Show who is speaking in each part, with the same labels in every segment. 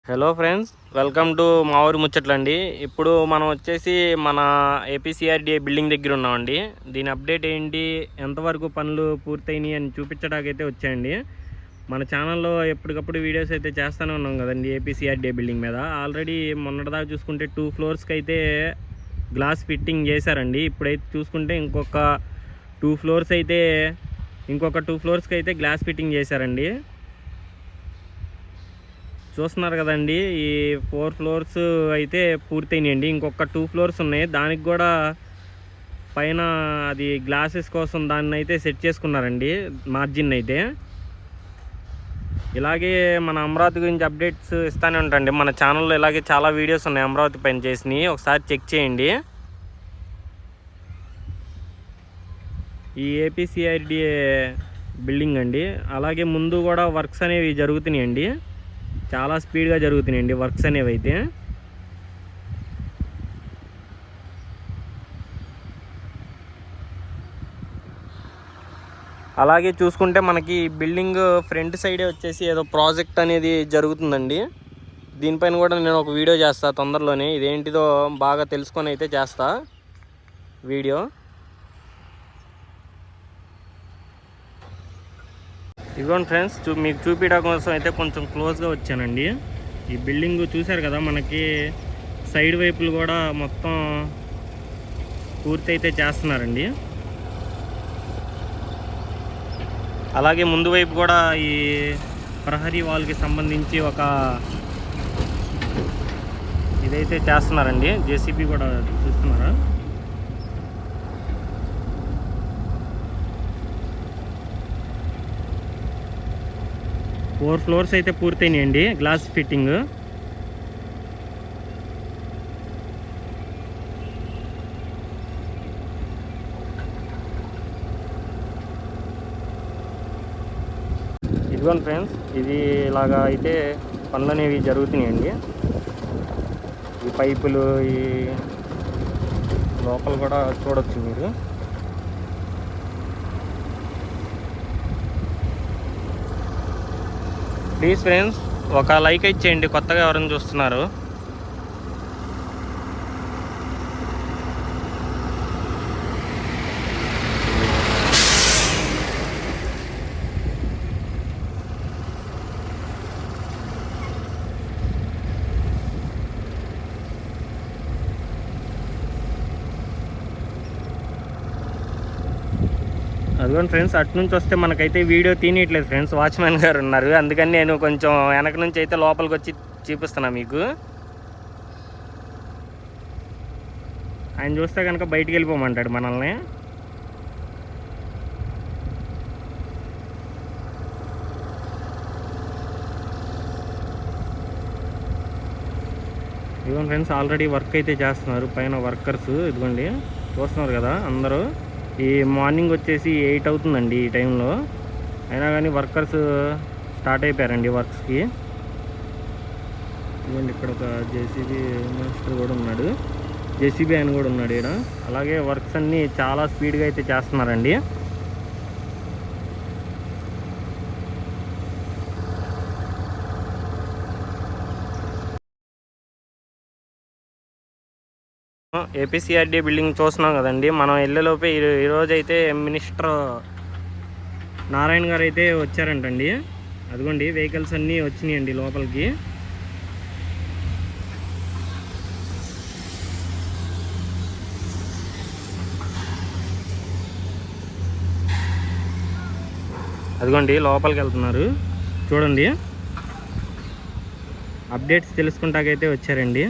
Speaker 1: Hello friends, welcome to మా ఊరి ముచ్చట్లండి. ఇప్పుడు మనం వచ్చేసి మన ఏపీసీఆర్డీఏ బిల్డింగ్ దగ్గర ఉన్నామండి. దీని అప్డేట్ ఏంటి, ఎంతవరకు పనులు పూర్తయినాయి అని చూపించడానికి అయితే వచ్చాయండి. మన ఛానల్లో ఎప్పటికప్పుడు వీడియోస్ అయితే చేస్తూనే ఉన్నాం కదండి ఏపీసీఆర్డీఏ బిల్డింగ్ మీద. ఆల్రెడీ మొన్నటిదాకా చూసుకుంటే 2 ఫ్లోర్స్కి అయితే గ్లాస్ ఫిట్టింగ్ చేశారండి. ఇప్పుడైతే చూసుకుంటే ఇంకొక 2 ఫ్లోర్స్కి అయితే గ్లాస్ ఫిట్టింగ్ చేశారండి. చూస్తున్నారు కదండి, ఈ 4 ఫ్లోర్స్ అయితే పూర్తయినాయండి. ఇంకొక 2 ఫ్లోర్స్ ఉన్నాయి. దానికి కూడా పైన అది గ్లాసెస్ కోసం దాన్ని అయితే సెట్ చేసుకున్నారండి, మార్జిన్ అయితే. ఇలాగే మన అమరావతి గురించి అప్డేట్స్ ఇస్తూనే ఉంటాండి మన ఛానల్లో. ఇలాగే చాలా వీడియోస్ ఉన్నాయి అమరావతి పైన చేసినవి, ఒకసారి చెక్ చేయండి. ఈ ఏపీసీఆర్డీఏ బిల్డింగ్ అండి. అలాగే ముందు కూడా వర్క్స్ అనేవి జరుగుతున్నాయండి, చాలా స్పీడ్గా జరుగుతున్నాయండి వర్క్స్ అనేవి అయితే. అలాగే చూసుకుంటే మనకి బిల్డింగ్ ఫ్రంట్ సైడే వచ్చేసి ఏదో ప్రాజెక్ట్ అనేది జరుగుతుందండి. దీనిపైన కూడా నేను ఒక వీడియో చేస్తా తొందరలోనే. ఇదేంటిదో బాగా తెలుసుకొని అయితే చేస్తా వీడియో. ఇదిగోండి ఫ్రెండ్స్, మీకు చూపించడం కోసం అయితే కొంచెం క్లోజ్గా వచ్చానండి. ఈ బిల్డింగ్ చూశారు కదా, మనకి సైడ్ వైపులు కూడా మొత్తం పూర్తి అయితే చేస్తున్నారండి. అలాగే ముందు వైపు కూడా ఈ ప్రహరీ వాల్కి సంబంధించి ఒక ఇదైతే చేస్తున్నారండి. జేసీబీ కూడా చూస్తున్నారా. 4 ఫ్లోర్స్ అయితే పూర్తయినాయండి గ్లాస్ ఫిట్టింగ్. ఇదిగోండి ఫ్రెండ్స్, ఇది ఇలాగా అయితే పనులు అనేవి జరుగుతున్నాయండి. ఈ పైపులు ఈ లోపల కూడా చూడొచ్చు మీరు. ప్లీజ్ ఫ్రెండ్స్, ఒక లైక్ ఇచ్చేయండి కొత్తగా ఎవరైనా చూస్తున్నారు. అదిగోండి ఫ్రెండ్స్, అటు నుంచి వస్తే మనకైతే వీడియో తీయట్లేదు ఫ్రెండ్స్, వాచ్మెన్ గారు ఉన్నారు. అందుకని నేను కొంచెం వెనక నుంచి అయితే లోపలికి వచ్చి చూపిస్తున్నా మీకు. ఆయన చూస్తే కనుక బయటికి వెళ్ళిపోమంటాడు మనల్ని. ఇదిగోండి ఫ్రెండ్స్, ఆల్రెడీ వర్క్ అయితే చేస్తున్నారు పైన వర్కర్స్. ఇదిగోండి చూస్తున్నారు కదా అందరూ. ఈ మార్నింగ్ వచ్చేసి 8 అవుతుందండి ఈ టైంలో, అయినా కానీ వర్కర్స్ స్టార్ట్ అయిపోయారండి వర్క్స్కి. ఇదిగోండి ఇక్కడ ఒక జేసీబీ మాస్టర్ కూడా ఉన్నాడు, జేసీబీ ఆయన కూడా ఉన్నాడు ఇక్కడ. అలాగే వర్క్స్ అన్నీ చాలా స్పీడ్గా అయితే చేస్తున్నారండి. ఏపీసీఆర్డీ బిల్డింగ్ చూస్తున్నాం కదండి. మనం వెళ్ళేలోపే ఈరోజు అయితే మినిస్టర్ నారాయణ గారు అయితే వచ్చారంటండి. అదిగోండి వెహికల్స్ అన్నీ వచ్చినాయండి లోపలికి. అదిగోండి లోపలికి వెళ్తున్నారు చూడండి. అప్డేట్స్ తెలుసుకుంటాకైతే వచ్చారండి.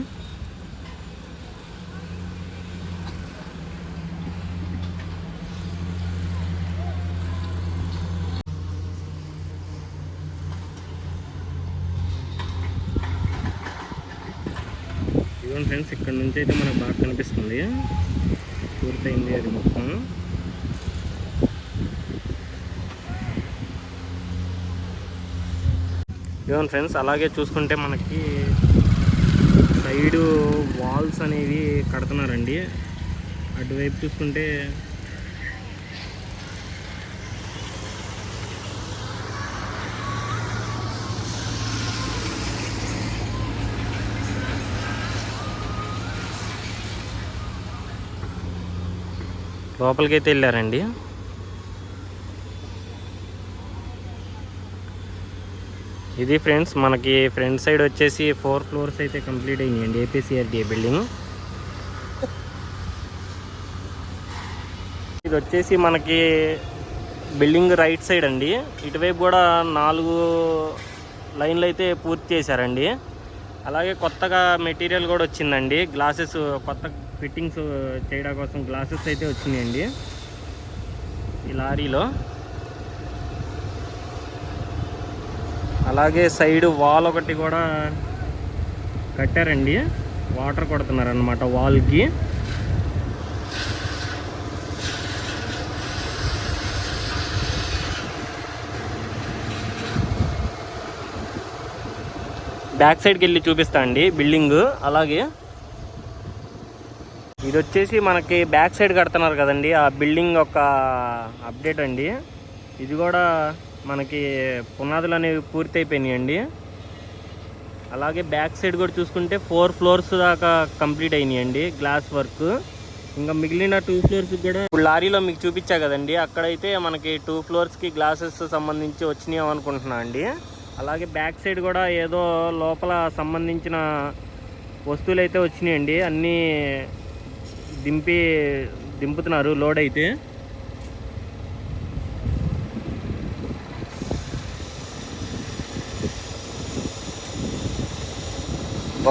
Speaker 1: ఇదిగోండి ఫ్రెండ్స్, ఇక్కడ నుంచి అయితే మనకు బాగా కనిపిస్తుంది పూర్తయింది అది మొత్తం. ఇదిగోండి ఫ్రెండ్స్, అలాగే చూసుకుంటే మనకి సైడు వాల్స్ అనేవి కడుతున్నారండి. అటువైపు చూసుకుంటే లోపలికైతే వెళ్ళారండి. ఇది ఫ్రెండ్స్ మనకి ఫ్రంట్ సైడ్ వచ్చేసి 4 ఫ్లోర్స్ అయితే కంప్లీట్ అయినాయండి ఏపీసీఆర్డీఏ బిల్డింగ్. ఇది వచ్చేసి మనకి బిల్డింగ్ రైట్ సైడ్ అండి. ఇటువైపు కూడా 4 లైన్లు అయితే పూర్తి చేశారండి. అలాగే కొత్తగా మెటీరియల్ కూడా వచ్చిందండి. గ్లాసెస్ కొత్త ఫిట్టింగ్స్ చేయడం కోసం గ్లాసెస్ అయితే వచ్చినాయండి ఈ లారీలో. అలాగే సైడ్ వాల్ ఒకటి కూడా కట్టారండి. వాటర్ కొడుతున్నారు అన్నమాట వాల్కి. బ్యాక్ సైడ్కి వెళ్ళి చూపిస్తా అండి బిల్డింగ్. అలాగే ఇది వచ్చేసి మనకి బ్యాక్ సైడ్ కడుతున్నారు కదండి, ఆ బిల్డింగ్ ఒక అప్డేట్ అండి. ఇది కూడా మనకి పునాదులు అనేవి పూర్తి అయిపోయినాయండి. అలాగే బ్యాక్ సైడ్ కూడా చూసుకుంటే 4 ఫ్లోర్స్ దాకా కంప్లీట్ అయినాయండి గ్లాస్ వర్క్. ఇంకా మిగిలిన 2 ఫ్లోర్స్ కూడా ఇప్పుడు లారీలో మీకు చూపించా కదండి, అక్కడైతే మనకి 2 ఫ్లోర్స్కి గ్లాసెస్ సంబంధించి వచ్చినాయి అనుకుంటున్నా అండి. అలాగే బ్యాక్ సైడ్ కూడా ఏదో లోపల సంబంధించిన వస్తువులు అయితే వచ్చినాయండి. అన్నీ దింపుతున్నారు లోడ్ అయితే.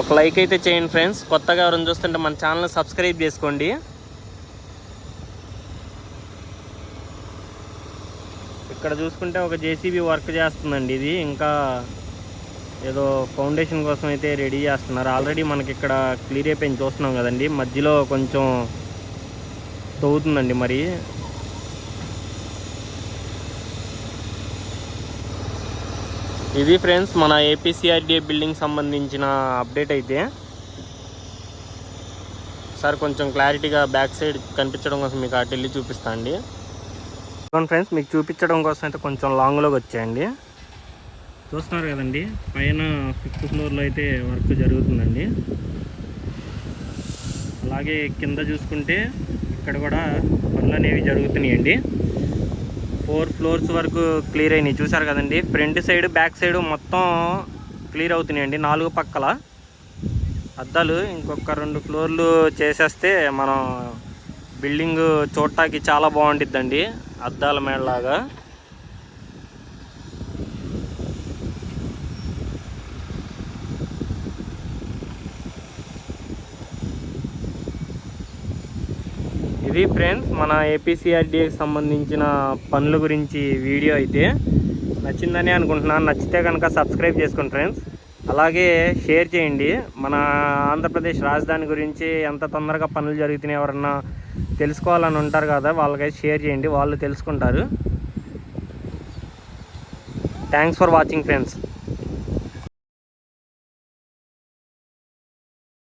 Speaker 1: ఒక లైక్ అయితే చేయండి ఫ్రెండ్స్. కొత్తగా ఎవరైనా చూస్తుంటే మన ఛానల్ సబ్స్క్రైబ్ చేసుకోండి. ఇక్కడ చూసుకుంటే ఒక జేసీబీ వర్క్ చేస్తుందండి. ఇది ఇంకా ఏదో ఫౌండేషన్ కోసం అయితే రెడీ చేస్తున్నారు. ఆల్రెడీ మనకి ఇక్కడ క్లియర్ అయిపోయింది చూస్తున్నాం కదండి. మధ్యలో కొంచెం తవ్వుతుందండి మరి. ఇది ఫ్రెండ్స్ మన ఏపీసీఆర్డీఏ బిల్డింగ్ సంబంధించిన అప్డేట్ అయితే. సార్ కొంచెం క్లారిటీగా బ్యాక్ సైడ్ కనిపించడం కోసం మీకు అటు వెళ్ళి చూపిస్తా అండి. ఫ్రెండ్స్ మీకు చూపించడం కోసం అయితే కొంచెం లాంగ్లోకి వచ్చాయండి. చూస్తున్నారు కదండి, పైన 5th ఫ్లోర్లో అయితే వర్క్ జరుగుతుందండి. అలాగే కింద చూసుకుంటే ఇక్కడ కూడా పనులు అనేవి జరుగుతున్నాయండి. 4 ఫ్లోర్స్ వరకు క్లియర్ అయినాయి. చూసారు కదండి, ఫ్రంట్ సైడ్ బ్యాక్ సైడ్ మొత్తం క్లియర్ అవుతున్నాయండి. 4 పక్కల అద్దాలు ఇంకొక 2 ఫ్లోర్లు చేసేస్తే మనం బిల్డింగ్ చూడటానికి చాలా బాగుంటుందండి, అద్దాల మేడలాగా. ఇది ఫ్రెండ్స్ మన ఏపీసీఆర్డీఏకి సంబంధించిన పనుల గురించి వీడియో అయితే. నచ్చిందని అనుకుంటున్నాను. నచ్చితే కనుక సబ్స్క్రైబ్ చేసుకోండి ఫ్రెండ్స్. అలాగే షేర్ చేయండి. మన ఆంధ్రప్రదేశ్ రాజధాని గురించి ఎంత తొందరగా పనులు జరుగుతున్నాయి ఎవరన్నా తెలుసుకోవాలని ఉంటారు కదా, వాళ్ళకైతే షేర్ చేయండి, వాళ్ళు తెలుసుకుంటారు. Thanks for watching friends.